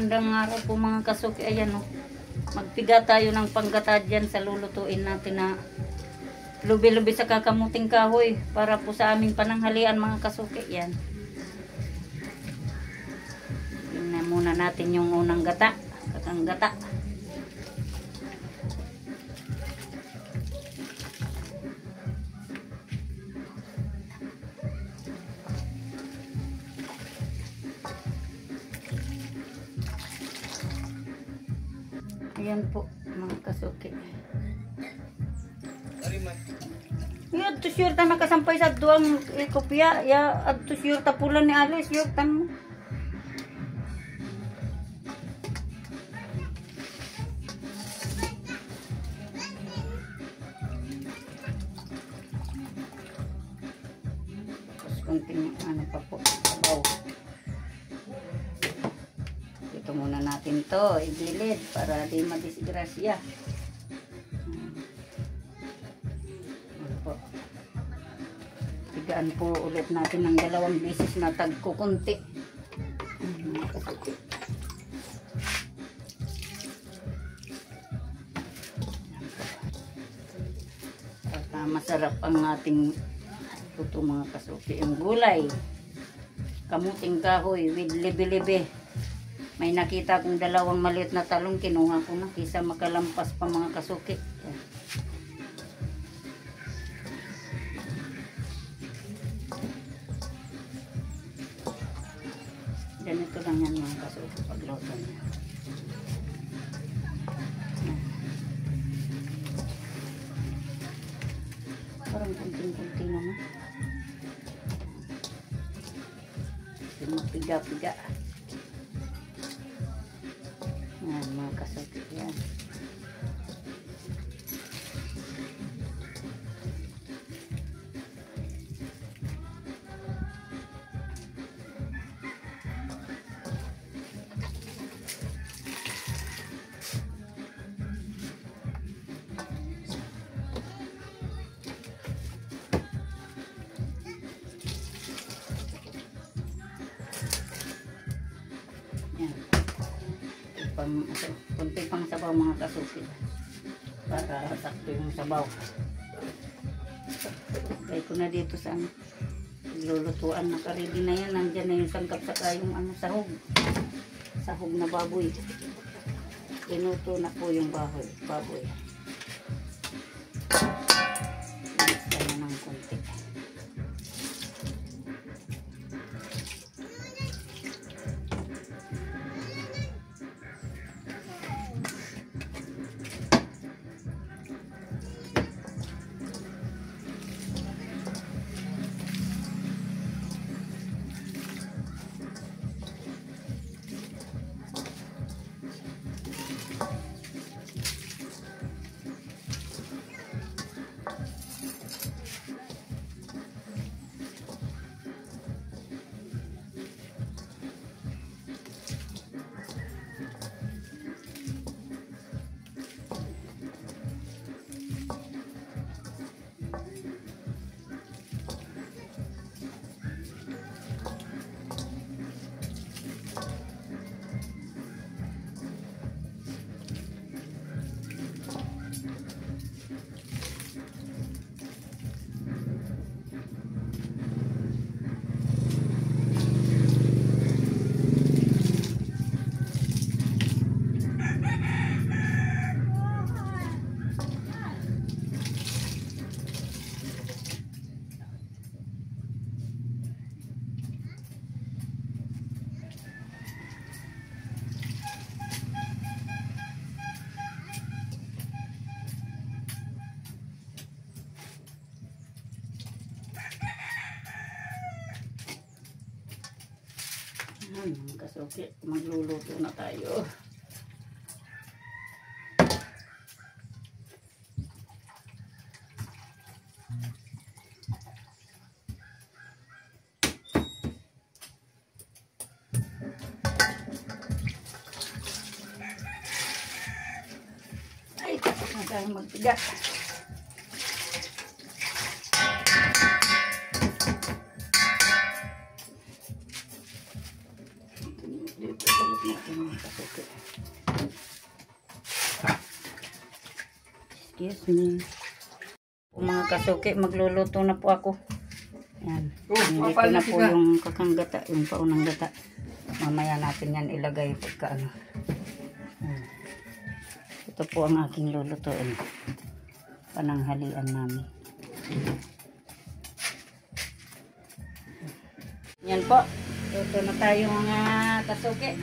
magandang araw po mga kasuki. Ayan o. Magpiga tayo ng panggata dyan sa lulutuin natin na lubi-lubi sa kakamuting kahoy. Para po sa aming pananghalian mga kasuki. Yan. Tingnan muna natin yung unang gata. Kakang gata. Ayan po mga kasuki. Ya to sure ta nakasampay sa duang kopya ya to sure ta pula ni Alice yo tan. Tapos konting ano pa po sabaw. Ito muna natin to igilid para di madisgrasya. Tigaan po ulit natin ng 2 beses na tagkukunti. At masarap ang ating luto mga kasuki. Yung gulay, kamuting kahoy with libi-libi. May nakita kong 2 maliit na talong, kinuha ko na kisa makalampas pa mga kasuki. Ganito lang yan mga kasuki pagluto niya. Parang kunting-kunti naman. Mapiga-piga. Yan mga kasuki yan. Kunti pang sabaw mga kasuki para sakto yung sabaw. Lagay ko na dito sa lulutuan, nakaready na yan. Nandyan na yung sangkap saka yung sahog na baboy. Pinuto na po yung baboy. Mix na ng kunti. Mga kasuki, magluluto na tayo. Ay, tapos na tayo magpiga. Dito, balik natin mga Excuse me. Mga kasuki, magluluto na po ako. Yan. Dito na po yung kakang gata, yung paunang gata. Mamaya natin yan ilagay pagka ano. Ito po ang aking lulutuin. Pananghalian namin. Yan po. Luto na tayo mga kasuki.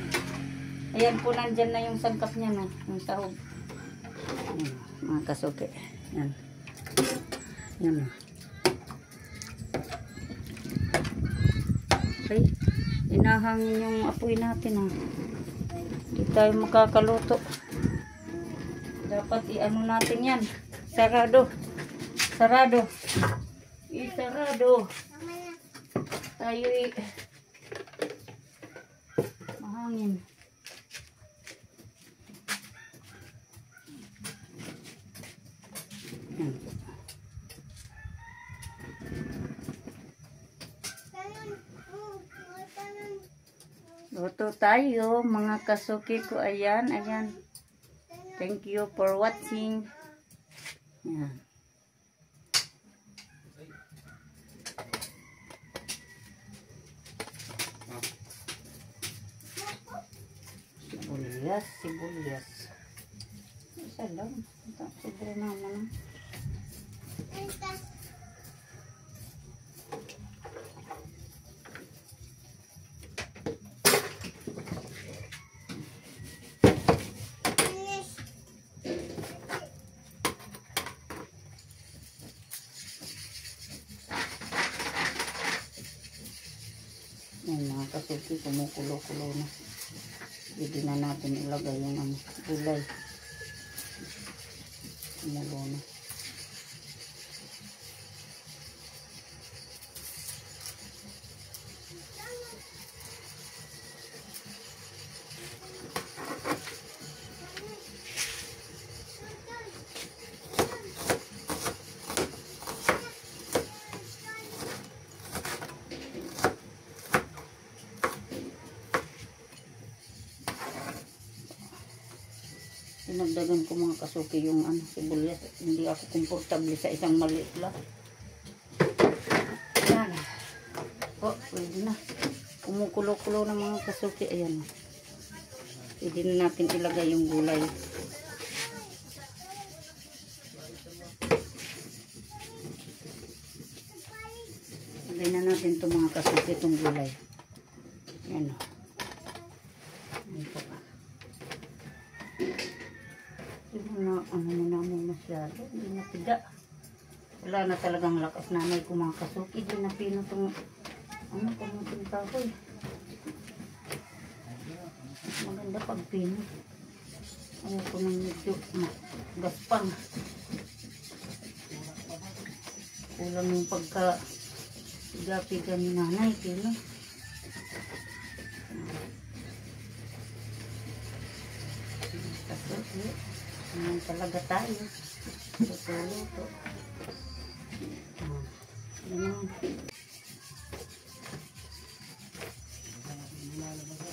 Ayan po, nandyan na yung sangkap niya, no? Yung sahog. Ayan, mga kasuki. Yan. Yan. Okay. Inahangin yung apoy natin, ha. Hindi tayo makakaluto. Dapat i-ano natin yan. Sarado. Sarado. Isarado. Tayo mahangin. Yan. Luto tayo mga kasuki ko. Ayan, ayan. Thank you for watching. Ayan. Sibuyas, sibuyas. Isa lang. Sobrang naman. Yan mga kasuki, kumukulo-kulo na. Hindi na natin ilagay yung gulay. Kumulo na. Pinagdagan ko mga kasuki yung sibuyas. Hindi ako komportable sa isang maliit lang. Yan. Oh, pwede na. Kumukulo-kulo ng mga kasuki. Ayan. Pwede na natin ilagay yung gulay. Ilagay na natin itong mga kasuki, itong gulay. Yan o. Yan po. Ano na namin masyado, hindi na tiga. Wala na talagang lakas nanay ko mga kasuki. Hindi na pino itong kamuting kahoy. Maganda pag pino. Ayaw ko nang medyo gaspang. Kulang yung pagka piga-piga ni nanay pino. Kasuki. Ayan talaga tayo. Luto-luto. Ayan.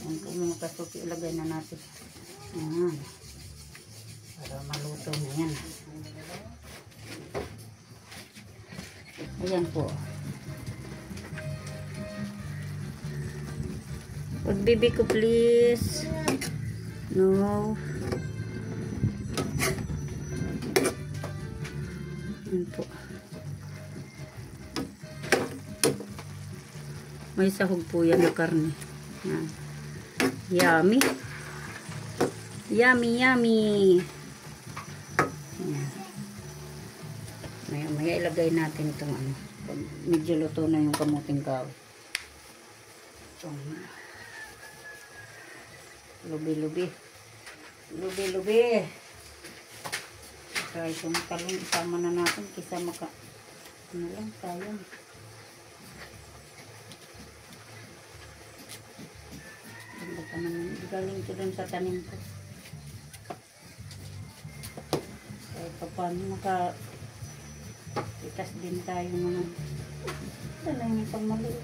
Ayan po mga kasuki, ilagay na natin. Ayan. Para maluto na yan. Ayan po. Huwag bibi ko please. No. Po. May sahog po yan na karne. Yan. Yummy. Yummy, yummy. Yan. Maya ilagay natin itong pag medyo luto na yung kamuting kahoy. Itong lubi-lubi. Lubi-lubi. Kaya itong talong isama na natin kisa ano lang, sayang. Ganda pa naman. Galing ko dun sa tanim ko. Kaya pa paano itas din tayo mga ito na yung isang maliit.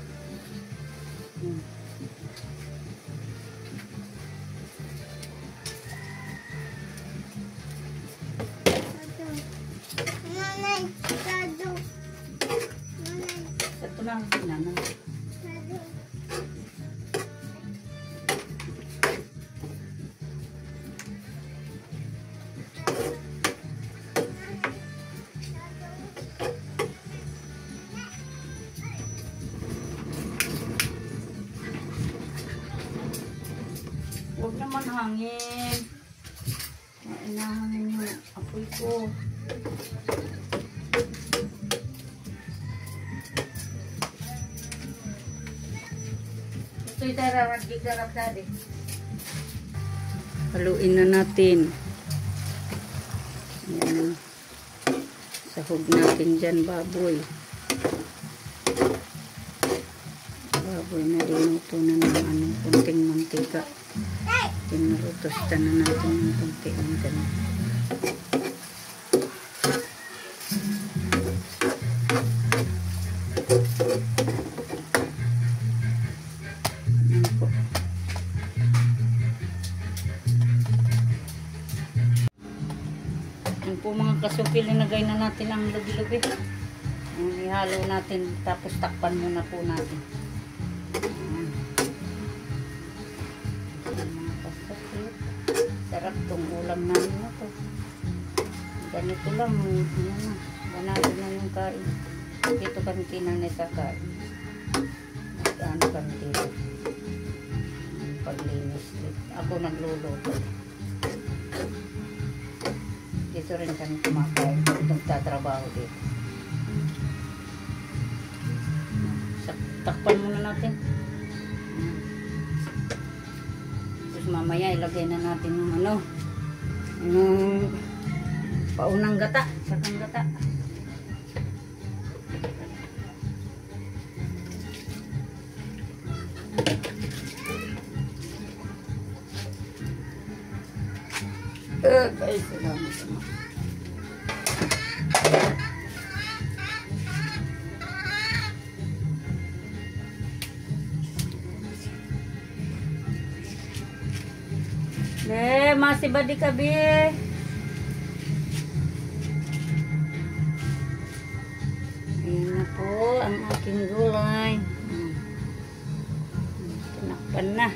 Nanay, sado. Nanay, Ito na ang sinanay. sado. Huwag naman hangin. Inahangin yung apoy ko. Ito'y darap dadi. Haluin na natin. Ayan. Sahog natin dyan, baboy. Baboy na linuto na ng kunting mantika. Tinurutosta na natin ng kunti ng ganun. Ayan po. Ayan po mga kasukil, linagay na natin ang lubi-lubi. Ihalo natin, tapos takpan muna po natin. Sarap tong ulam namin na to. Ganito lang, ano na, ganado na yung kain. Dito kami kinanay sa kain. Ano kami dito. Paglinis. Ako nagluluto. Dito rin kami kumakain. Nagtatrabaho dito. Takpan muna natin. Mamaya ilagay na natin yung ano, yung paunang gata, sakang gata. Guys, salamat naman. Masih badi kabi. Ayan na po ang aking gulay. Tinakpan na.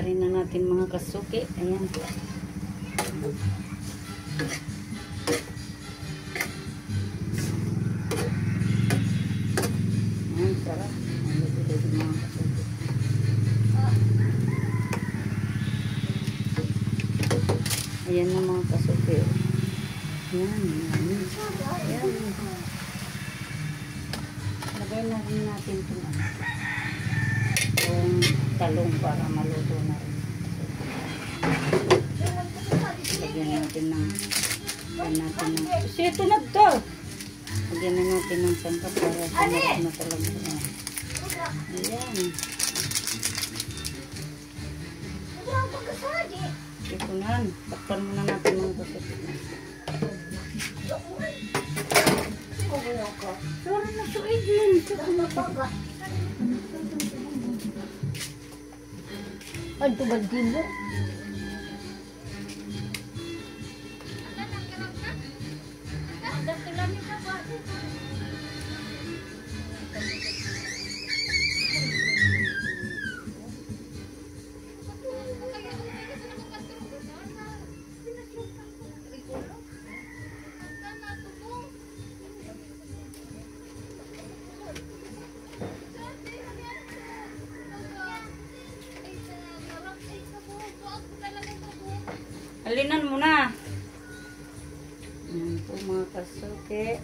Rin na natin mga kasuki. Ayan po. Ayan, sarap. Ayan, mga kasuki. Ayan na mga kasuki. Ayan, ayan. Ayan. Lagay na rin natin itong talong para maluto na rin. Lagyan natin ng ito na to. Lagyan na natin ng sangkap para sumarap na talaga. Ayan. Ito na. Takpan muna natin mga kapatid. Sorry na suig yun. Ay, tubad din mo. Halinan mo na. Ayan po mga kasuke.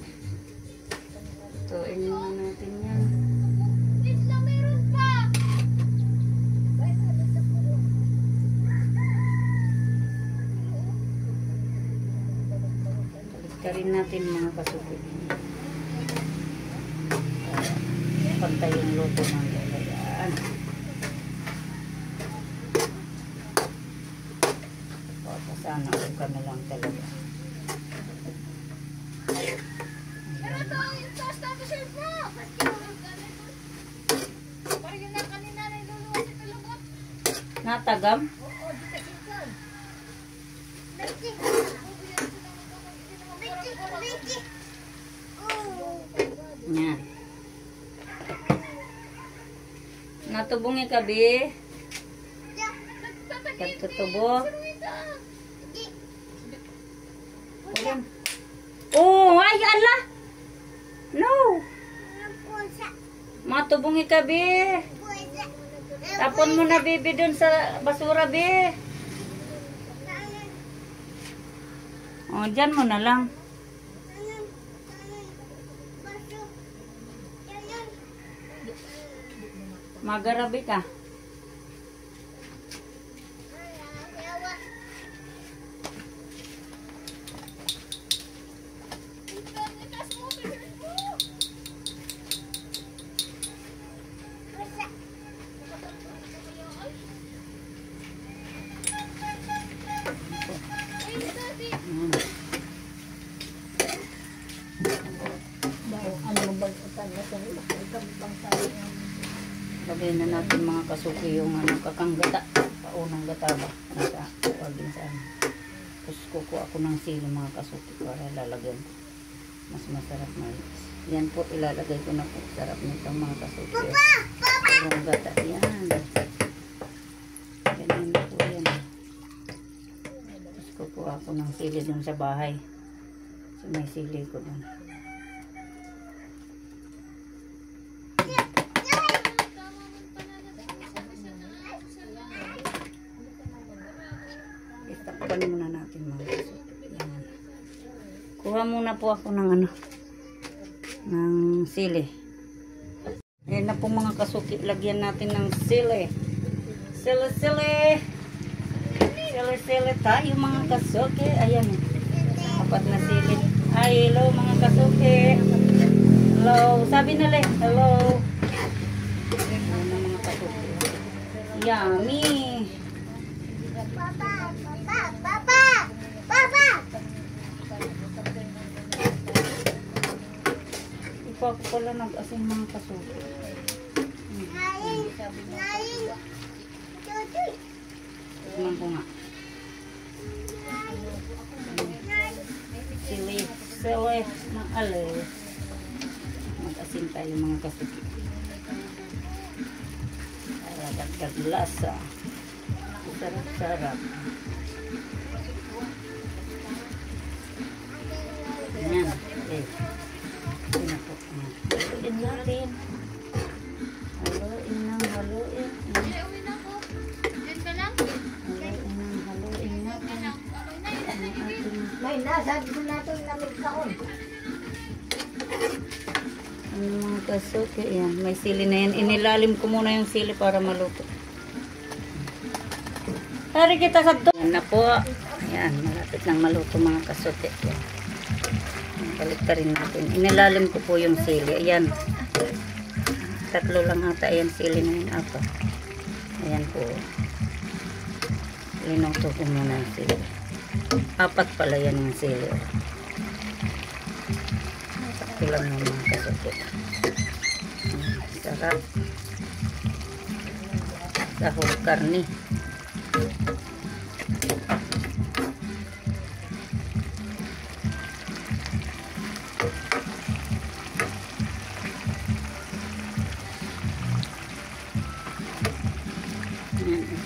Tuin muna natin yan. Balik rin natin mga kasuke. Pantay yung luto ng lalayan. Sana kung kami lang talaga. Natagam? Bitik. Bitik. Oh. Yan. Natubong ka, Bi. Katutubo. Oh, ay, ala! No! Matubong ka, Bi. Tapon mo na, Bibi, dun sa basura, Bi. Oh, dyan mo na lang. Magarabi ka. Lagay na natin mga kasuki yung kakanggata. Paunang gata ba? Nasa pagin sa ano. Tapos kukuha ako ng sili mga kasuki para lalagyan ko. Mas masarap na. Yan po ilalagay ko na po. Sarap nito mga kasuki. Paunang gata. Yan. Ganyan na po yan. Tapos kukuha ako ng sili dun sa bahay. So may sili ko dun. Takpan muna natin mga kasuki. Yan. Kuha muna po ako ng ng sili. Ayan na po mga kasuki. Lagyan natin ng sili. Sili tayo mga kasuki. Ayan. Apat na sili. Ay, hello mga kasuki. Hello. Sabi na le. Hello. Ayan na mga kasuki. Yummy. Ipa ko pala nag-asin mga kasuki. Tignan ko nga. Sili na alis. Mag-asin tayo mga kasuki. Para dagdag lasa. Sarap-sarap. Ayan. Okay. Ito na po. Haluin natin. Haluin natin. Haluin natin. May nasa dito natin lamig kaon. Ano mga kasuki. Ayan. May sili na yan. Inilalim ko muna yung sili para maluto. Hari kita sabdo. Ayan na po. Ayan. Malapit nang maluto mga kasuki. Balik ka rin natin. Inilalim ko po yung sili. Ayan. Tatlo lang ata. Ayan sili na yun. Apo. Ayan po. Linuto ko muna yung sili. Apat pala yan yung sili. Sakto lang yung mga kasuki. Sarap. Sahog karni.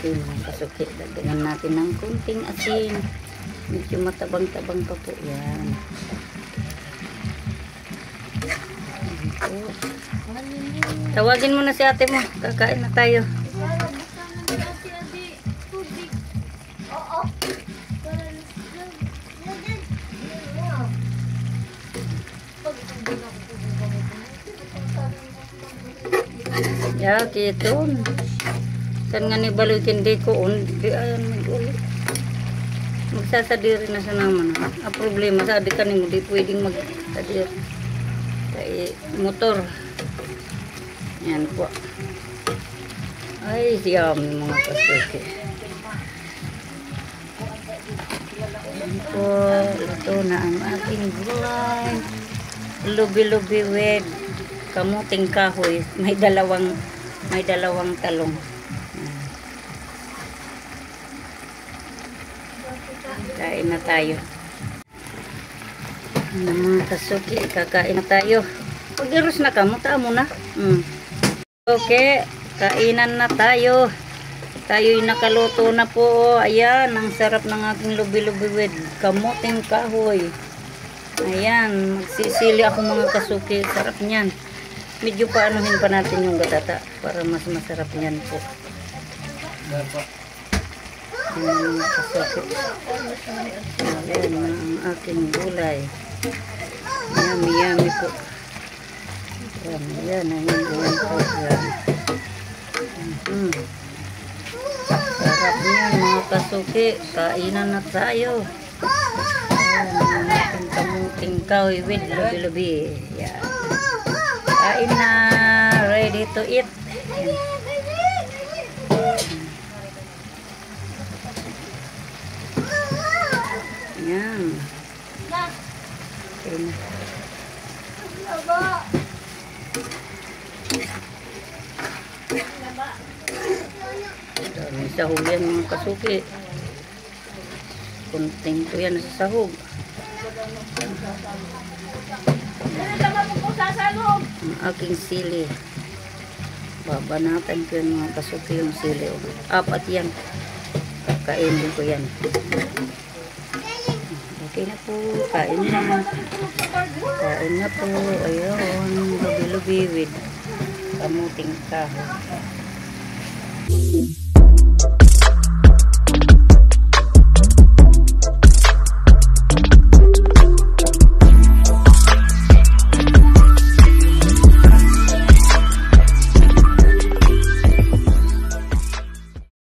Okay mga kasuki, dagdagan natin ng kunting asin. Medyo matabang-tabang pa po yan. Tawagin mo na si ate mo, kakain na tayo. Ya, gitu. Kan nga ni balikin di ko di ayan mag-ulit. Magsasadiri na sa naman. Ang problema sa adik kanimo di pwedeng magsadir. Kay motor. Yan po. Ay, yummy mga kasuki. Yan po. Ito na ang ating gulay. Lubi-lubi with kamuting kahoy. May dalawang talong. Kain na tayo. Ano mga kasuki, kakain na tayo. Pag-iros na ka, muta mo na. Okay, kainan na tayo. Tayo'y nakaluto na po. Ayan, ang sarap ng aking lubi-lubi with kamuting kahoy. Ayan, magsisili ako mga kasuki. Sarap niyan. Medyo paanuhin pa natin yung gatata para mas masarap niyan po. Ayan mga kasuki. Ayan ang aking gulay. Yummy, yummy po. Ayan, ayan po. Sarap niyan mga kasuki. Kainan na tayo. Ayan ang aking kamuting kahoy with lubi-lubi. Ayan. Kain na. Ready to eat. Ayan. Okay na. Dami sahog yan mga kasuki. Kunting ko yan sa sahog. Ang aking sili. Babanatan ko yan mga kasuki yung sili. Apat yan. Kakainin ko yan. Okay na po. Kain na. Kain na po. Ayun. Lubi-lubi with kamuting kahoy.